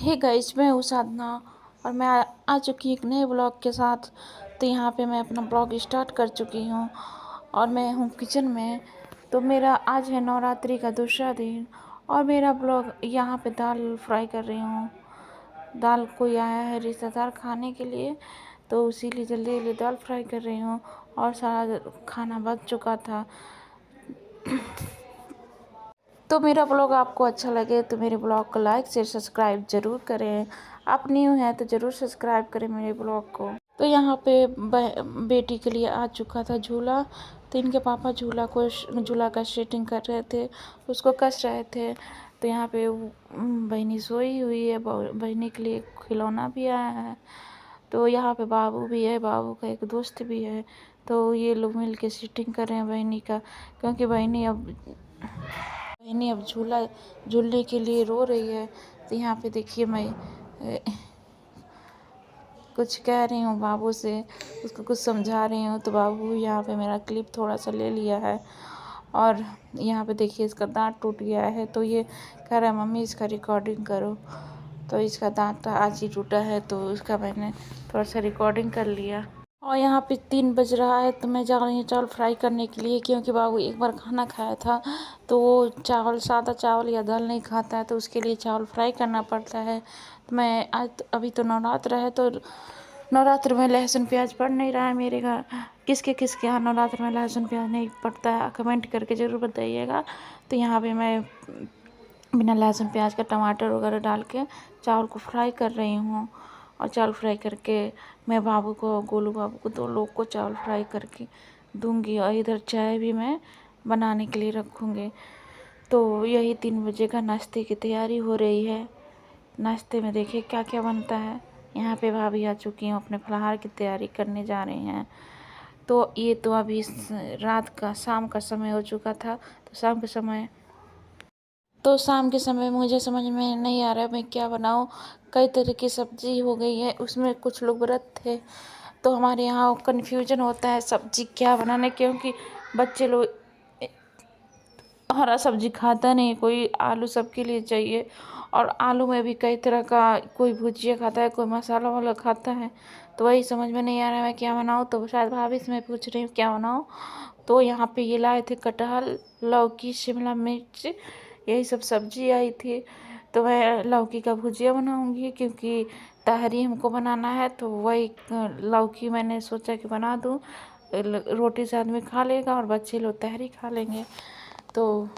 Hey guys, मैं हूँ साधना और मैं आ चुकी एक नए ब्लॉग के साथ। तो यहाँ पे मैं अपना ब्लॉग स्टार्ट कर चुकी हूँ और मैं हूँ किचन में। तो मेरा आज है नवरात्रि का दूसरा दिन और मेरा ब्लॉग यहाँ पे दाल फ्राई कर रही हूँ। दाल कोई आया है रिश्तेदार खाने के लिए, तो इसीलिए जल्दी जल्दी दाल फ्राई कर रही हूँ और सारा खाना बच चुका था। तो मेरा ब्लॉग आपको अच्छा लगे तो मेरे ब्लॉग को लाइक शेयर सब्सक्राइब ज़रूर करें। आप न्यू हैं तो ज़रूर सब्सक्राइब करें मेरे ब्लॉग को। तो यहाँ पे बेटी के लिए आ चुका था झूला। तो इनके पापा झूला का सेटिंग कर रहे थे, उसको कस रहे थे। तो यहाँ पे बहनी सोई हुई है, बहनी के लिए खिलौना भी आया है। तो यहाँ पे बाबू भी है, बाबू का एक दोस्त भी है। तो ये लोग मिल के सेटिंग कर रहे हैं बहनी का, क्योंकि बहनी अब झूलने के लिए रो रही है। तो यहाँ पे देखिए मैं कुछ कह रही हूँ बाबू से, उसको कुछ समझा रही हूँ। तो बाबू यहाँ पे मेरा क्लिप थोड़ा सा ले लिया है और यहाँ पे देखिए इसका दांत टूट गया है। तो ये कह रहा है मम्मी इसका रिकॉर्डिंग करो। तो इसका दांत आज ही टूटा है, तो उसका मैंने थोड़ा सा रिकॉर्डिंग कर लिया। और यहाँ पे 3 बज रहा है, तो मैं जा रही हूँ चावल फ्राई करने के लिए, क्योंकि बाबू एक बार खाना खाया था तो वो सादा चावल या दाल नहीं खाता है, तो उसके लिए चावल फ्राई करना पड़ता है। तो मैं अभी तो नवरात्र है, तो नवरात्र में लहसुन प्याज पड़ नहीं रहा है मेरे घर। किसके यहाँ नवरात्र में लहसुन प्याज नहीं पड़ता है, कमेंट करके ज़रूर बताइएगा। तो यहाँ पर मैं बिना लहसुन प्याज का टमाटर वगैरह डाल के चावल को फ्राई कर रही हूँ। और चावल फ्राई करके मैं गोलू बाबू को 2 लोग को चावल फ्राई करके दूंगी और इधर चाय भी मैं बनाने के लिए रखूँगी। तो यही 3 बजे का नाश्ते की तैयारी हो रही है। नाश्ते में देखिए क्या क्या बनता है। यहाँ पे भाभी आ चुकी हैं, अपने फलाहार की तैयारी करने जा रही हैं। तो ये तो अभी शाम का समय हो चुका था। तो शाम के समय मुझे समझ में नहीं आ रहा है मैं क्या बनाऊँ। कई तरह की सब्ज़ी हो गई है, उसमें कुछ लोग व्रत थे, तो हमारे यहाँ कन्फ्यूजन होता है सब्ज़ी क्या बनाने, क्योंकि बच्चे लोग हरा सब्ज़ी खाता नहीं, कोई आलू सबके लिए चाहिए। और आलू में भी कई तरह का, कोई भुजिया खाता है, कोई मसाला वाला खाता है। तो वही समझ में नहीं आ रहा है मैं क्या बनाऊँ। तो शायद भाभी से मैं पूछ रही हूँ क्या बनाऊँ। तो यहाँ पे ये लाए थे कटहल, लौकी, शिमला मिर्च, यही सब सब्जी आई थी। तो मैं लौकी का भुजिया बनाऊंगी, क्योंकि तहरी हमको बनाना है। तो वही लौकी मैंने सोचा कि बना दूं, रोटी से आदमी खा लेगा और बच्चे लोग तहरी खा लेंगे। तो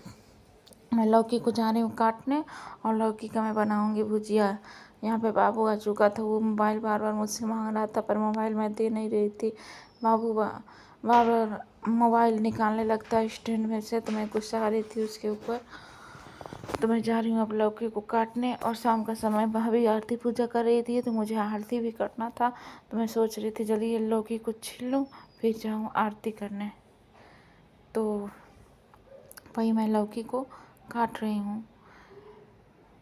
मैं लौकी को जा रही हूँ काटने और लौकी का मैं बनाऊंगी भुजिया। यहाँ पे बाबू आ चुका था, वो मोबाइल बार बार मुझसे मांग रहा था, पर मोबाइल मैं दे नहीं रही थी। बाबू बार बार मोबाइल निकालने लगता है स्टैंड में से, तो मैं गुस्सा आ रही थी उसके ऊपर। तो मैं जा रही हूँ अब लौकी को काटने। और शाम का समय भाभी आरती पूजा कर रही थी, तो मुझे आरती भी करना था। तो मैं सोच रही थी जल्दी ये लौकी को छील लूँ फिर जाऊँ आरती करने। तो वही मैं लौकी को काट रही हूँ।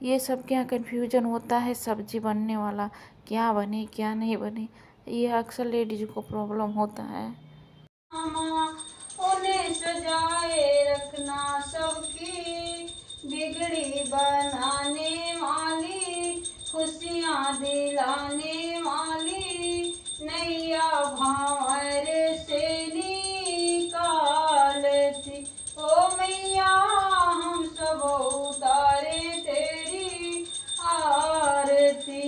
ये सब क्या कन्फ्यूजन होता है सब्जी बनने वाला, क्या बने क्या नहीं बने, ये अक्सर लेडीज को प्रॉब्लम होता है। उन्हें सजाए रखना सबकी बिगड़ी बनाने वाली, खुशियाँ दिलाने वाली, नैया भावर से निकालती। ओ मैया हम सब उतारे तेरी आरती।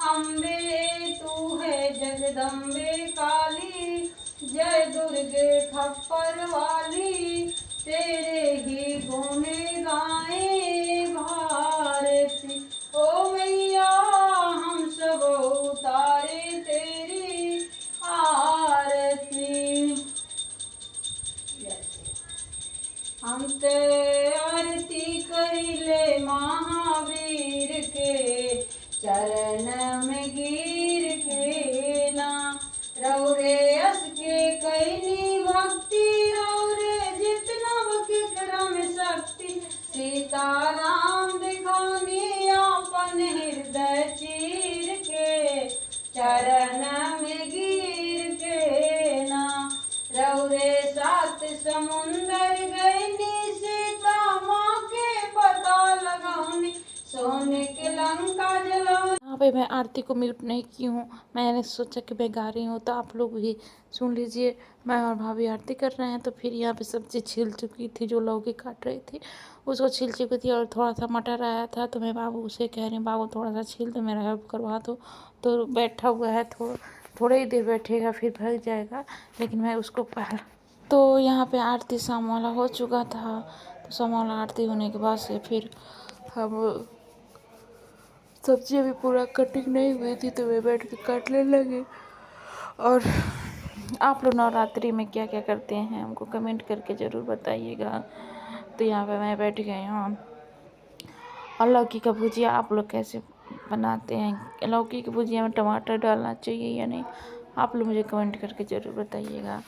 अम्बे तू है जगदम्बे काली, जय दुर्गे खप्पर वाली, तेरे ही गुण गाए भारती। ओ मैया हम सब उतारे तेरी आरती। हम ते आरती करिले महावीर के, चरण में गिर के ना। रौरे अस के कैनी भक्ति, रौरे जितना के क्रम शक्ति, सीताराम दिखानी अपन हृदय चीर के, चरण में गिर के ना। रौरे 7 समुंदर गईनी, सीता माँ के पता लगौनी, सोने के लंका जल यहाँ पे मैं आरती को म्यूट नहीं की हूँ, मैंने सोचा कि मैं गा रही हूँ तो आप लोग भी सुन लीजिए। मैं और भाभी आरती कर रहे हैं। तो फिर यहाँ पे सब्जी छिल चुकी थी, जो लौकी काट रही थी उसको छिल चुकी थी, और थोड़ा सा मटर आया था तो मैं बाबू से कह रही हूँ, बाबू थोड़ा सा छील दो, मेरा हेल्प करवा दो। तो बैठा हुआ है, थोड़ा ही देर बैठेगा फिर भाग जाएगा, लेकिन मैं उसको पहले। तो यहाँ पे आरती शाम वाला हो चुका था। तो शाम वाला आरती होने के बाद से फिर हम सब्जी अभी पूरा कटिंग नहीं हुई थी तो मैं बैठ के काटने लगी। और आप लोग नवरात्रि में क्या क्या करते हैं हमको कमेंट करके ज़रूर बताइएगा। तो यहाँ पे मैं बैठ गई हूँ। और लौकी का भुजिया आप लोग कैसे बनाते हैं? लौकी की भुजिया में टमाटर डालना चाहिए या नहीं? आप लोग मुझे कमेंट करके ज़रूर बताइएगा।